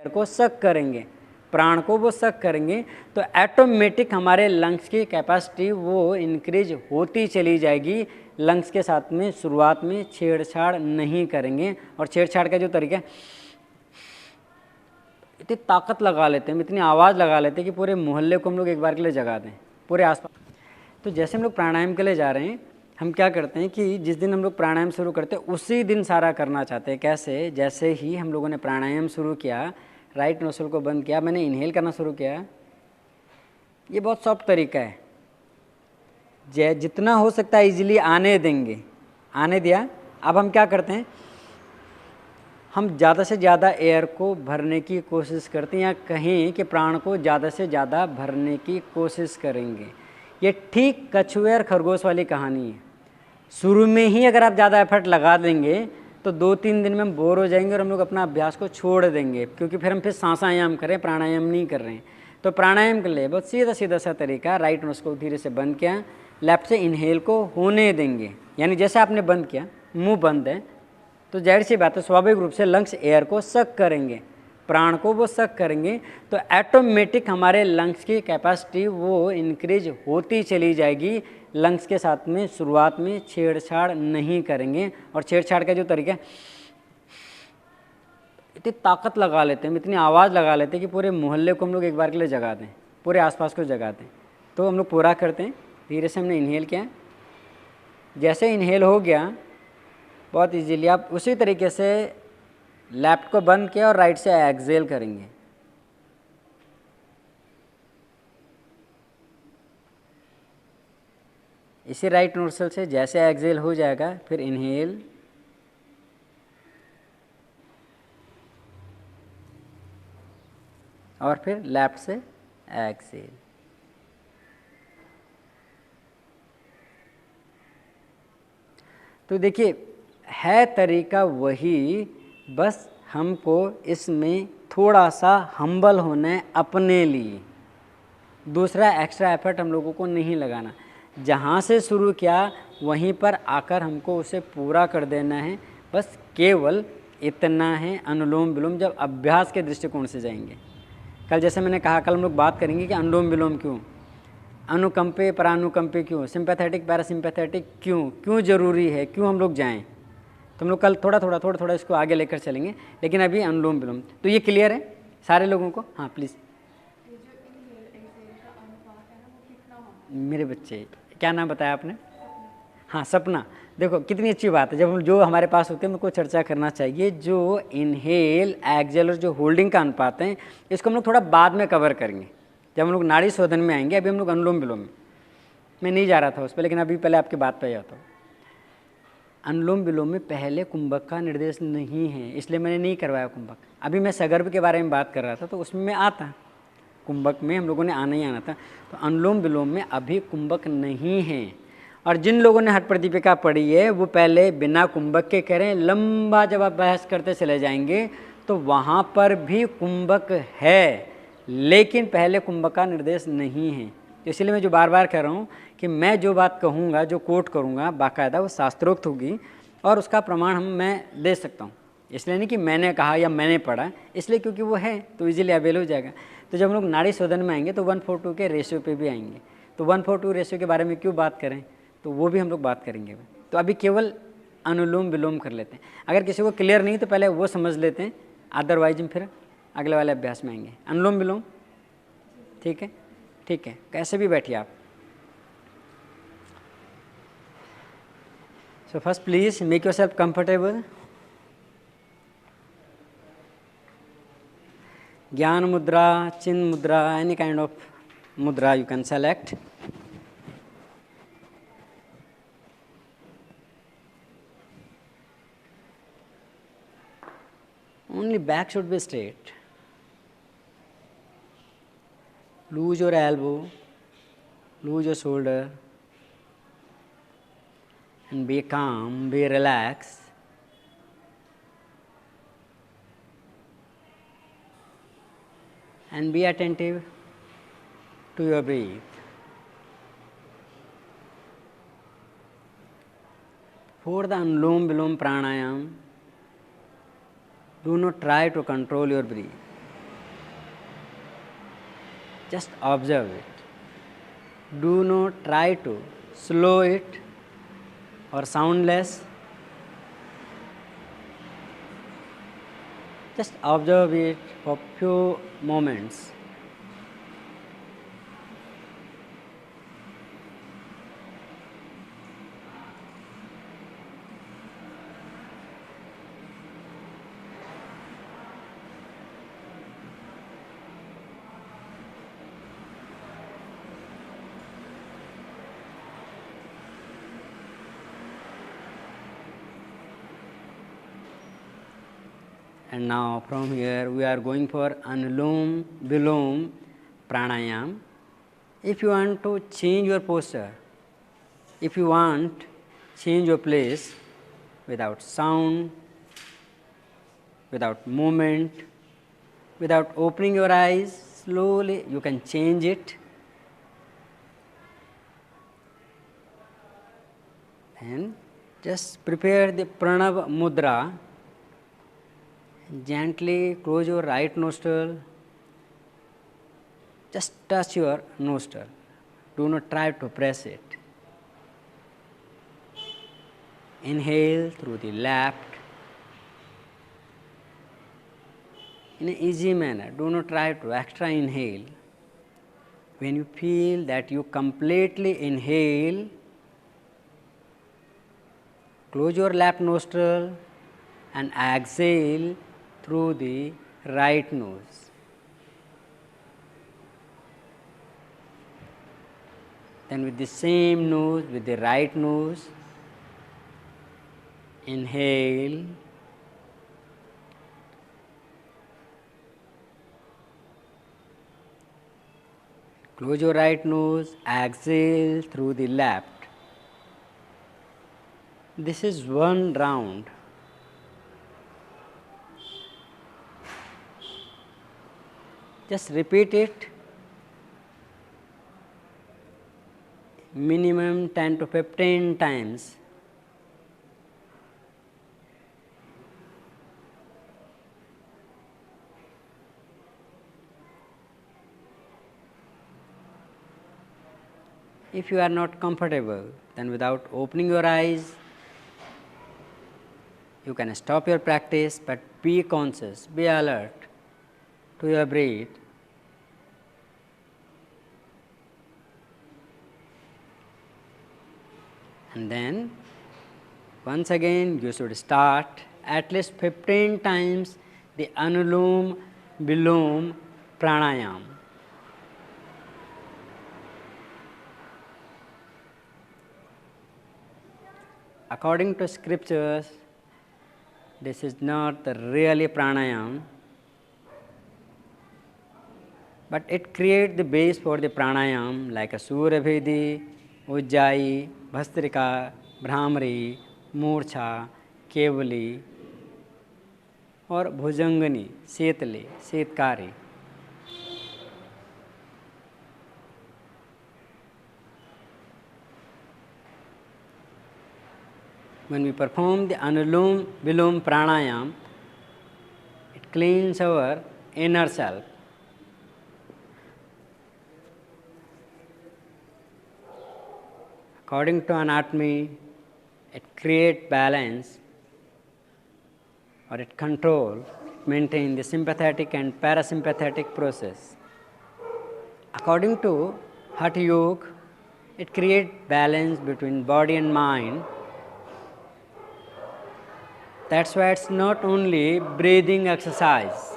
को सक करेंगे, प्राण को वो सक करेंगे, तो ऑटोमेटिक हमारे लंग्स की कैपेसिटी वो इंक्रीज होती चली जाएगी। लंग्स के साथ में शुरुआत में छेड़छाड़ नहीं करेंगे। और छेड़छाड़ का जो तरीका है, इतनी ताकत लगा लेते हैं, इतनी आवाज़ लगा लेते हैं कि पूरे मोहल्ले को हम लोग एक बार के लिए जगा दें, पूरे आसपास। तो जैसे हम लोग प्राणायाम के लिए जा रहे हैं, हम क्या करते हैं कि जिस दिन हम लोग प्राणायाम शुरू करते हैं उसी दिन सारा करना चाहते हैं। कैसे? जैसे ही हम लोगों ने प्राणायाम शुरू किया, राइट नोस्ट्रिल को बंद किया, मैंने इनहेल करना शुरू किया, ये बहुत सॉफ्ट तरीका है, जितना हो सकता है इजीली आने देंगे, आने दिया। अब हम क्या करते हैं, हम ज़्यादा से ज़्यादा एयर को भरने की कोशिश करते हैं, या कहें कि प्राण को ज़्यादा से ज़्यादा भरने की कोशिश करेंगे। ये ठीक कछुए और खरगोश वाली कहानी है। शुरू में ही अगर आप ज़्यादा एफर्ट लगा देंगे तो 2-3 दिन में हम बोर हो जाएंगे और हम लोग अपना अभ्यास को छोड़ देंगे, क्योंकि फिर हम फिर सांसायाम करें, प्राणायाम नहीं कर रहे हैं। तो प्राणायाम के लिए बहुत सीधा सीधा सा तरीका, राइट नोज को धीरे से बंद किया, लेफ्ट से इनहेल को होने देंगे। यानी जैसे आपने बंद किया, मुंह बंद है, तो जाहिर सी बात है स्वाभाविक रूप से लंग्स एयर को सक करेंगे, प्राण को वो सक करेंगे, तो ऑटोमेटिक हमारे लंग्स की कैपेसिटी वो इंक्रीज होती चली जाएगी। लंग्स के साथ में शुरुआत में छेड़छाड़ नहीं करेंगे। और छेड़छाड़ का जो तरीका है, इतनी ताकत लगा लेते हैं, इतनी आवाज़ लगा लेते हैं कि पूरे मोहल्ले को हम लोग एक बार के लिए जगा दें, पूरे आसपास को जगा दें। तो हम लोग पूरा करते हैं। धीरे से हमने इनहेल किया, जैसे इनहेल हो गया बहुत इजीली आप उसी तरीके से लेफ्ट को बंद किया और राइट से एक्सहेल करेंगे। इसी राइट नोस्ट्रिल से जैसे एक्सहेल हो जाएगा, फिर इनहेल, और फिर लेफ्ट से एक्सहेल। तो देखिए है तरीका वही, बस हमको इसमें थोड़ा सा हम्बल होना है अपने लिए। दूसरा एक्स्ट्रा एफर्ट हम लोगों को नहीं लगाना। जहाँ से शुरू किया वहीं पर आकर हमको उसे पूरा कर देना है, बस केवल इतना है। अनुलोम विलोम जब अभ्यास के दृष्टिकोण से जाएंगे, कल जैसे मैंने कहा, कल हम लोग बात करेंगे कि अनुलोम विलोम क्यों, अनुकंपे परानुकंपे क्यों, सिंपैथेटिक पैरासिम्पैथेटिक क्यों ज़रूरी है, क्यों हम लोग जाएं। तो हम लोग कल थोड़ा थोड़ा इसको आगे लेकर चलेंगे, लेकिन अभी अनुलोम विलोम। तो ये क्लियर है सारे लोगों को? हाँ प्लीज़। मेरे बच्चे, क्या नाम बताया आपने? हाँ, सपना। देखो कितनी अच्छी बात है, जब हम जो हमारे पास होते हैं उनको चर्चा करना चाहिए। जो इनहेल एक्सहेल और जो होल्डिंग का अनुपात है, इसको हम लोग थोड़ा बाद में कवर करेंगे, जब हम लोग नाड़ी शोधन में आएंगे। अभी हम लोग अनुलोम विलोम में, मैं नहीं जा रहा था उस पर, लेकिन अभी पहले आपकी बात पर जाता हूँ। अनुलोम विलोम में पहले कुंभक का निर्देश नहीं है, इसलिए मैंने नहीं करवाया कुंभक। अभी मैं सगर्भ के बारे में बात कर रहा था, तो उसमें मैं आता, कुंभक में हम लोगों ने आना ही आना था। तो अनुलोम विलोम में अभी कुंभक नहीं है। और जिन लोगों ने हठ प्रदीपिका पढ़ी है वो पहले बिना कुंभक के कह रहे हैं। लंबा जब आप बहस करते चले जाएंगे तो वहाँ पर भी कुंभक है, लेकिन पहले कुंभक का निर्देश नहीं है। इसलिए मैं जो बार बार कह रहा हूँ कि मैं जो बात कहूँगा, जो कोट करूँगा, बाकायदा वो शास्त्रोक्त होगी और उसका प्रमाण मैं दे सकता हूँ। इसलिए नहीं कि मैंने कहा या मैंने पढ़ा, इसलिए क्योंकि वो है तो इजीली अवेल हो जाएगा। तो जब हम लोग नाड़ी शोधन में आएंगे तो 1:2 के रेशियो पे भी आएंगे। तो 1:2 रेशियो के बारे में क्यों बात करें, तो वो भी हम लोग बात करेंगे। तो अभी केवल अनुलोम विलोम कर लेते हैं। अगर किसी को क्लियर नहीं तो पहले वो समझ लेते हैं, अदरवाइज हम फिर अगले वाले अभ्यास में आएंगे। अनुलोम विलोम ठीक है? ठीक है, कैसे भी बैठिए आप। So first please make yourself comfortable. Gyan mudra, chin mudra, any kind of mudra you can select. Only back should be straight. Lose your elbow, lose your shoulder, and be calm, be relaxed. And be attentive to your breath. For the Anulom Vilom Pranayam, do not try to control your breath. Just observe it. Do not try to slow it or sound less. Just observe it for few moments. And now from here we are going for Anulom Vilom Pranayam. If you want to change your posture, if you want change your place without sound, without movement, without opening your eyes, slowly you can change it. And just prepare the Pranav Mudra. Gently close your right nostril. Just touch your nostril. Do not try to press it. Inhale through the left in an easy manner. Do not try to extra inhale. When you feel that you completely inhale, close your left nostril and exhale through the right nose. Then with the same nose, with the right nose, inhale, close your right nose, exhale through the left. This is one round. Just repeat it minimum 10 to 15 times. If you are not comfortable, then without opening your eyes, you can stop your practice, but be conscious, be alert to your breath. And then once again you should start at least 15 times the Anulom Vilom Pranayam. According to scriptures, this is not the really pranayam, but it creates the base for the pranayam like a Surabhedi, Ujjayi, Bhastrika, Brahmari, Murcha, Kevali, or Bhujangani, Setali, Setkari. When we perform the Anulom Vilom Pranayam, it cleans our inner self. According to anatomy, it creates balance, or it controls, maintains the sympathetic and parasympathetic process. According to Hatha Yoga, it creates balance between body and mind. That's why it's not only breathing exercise.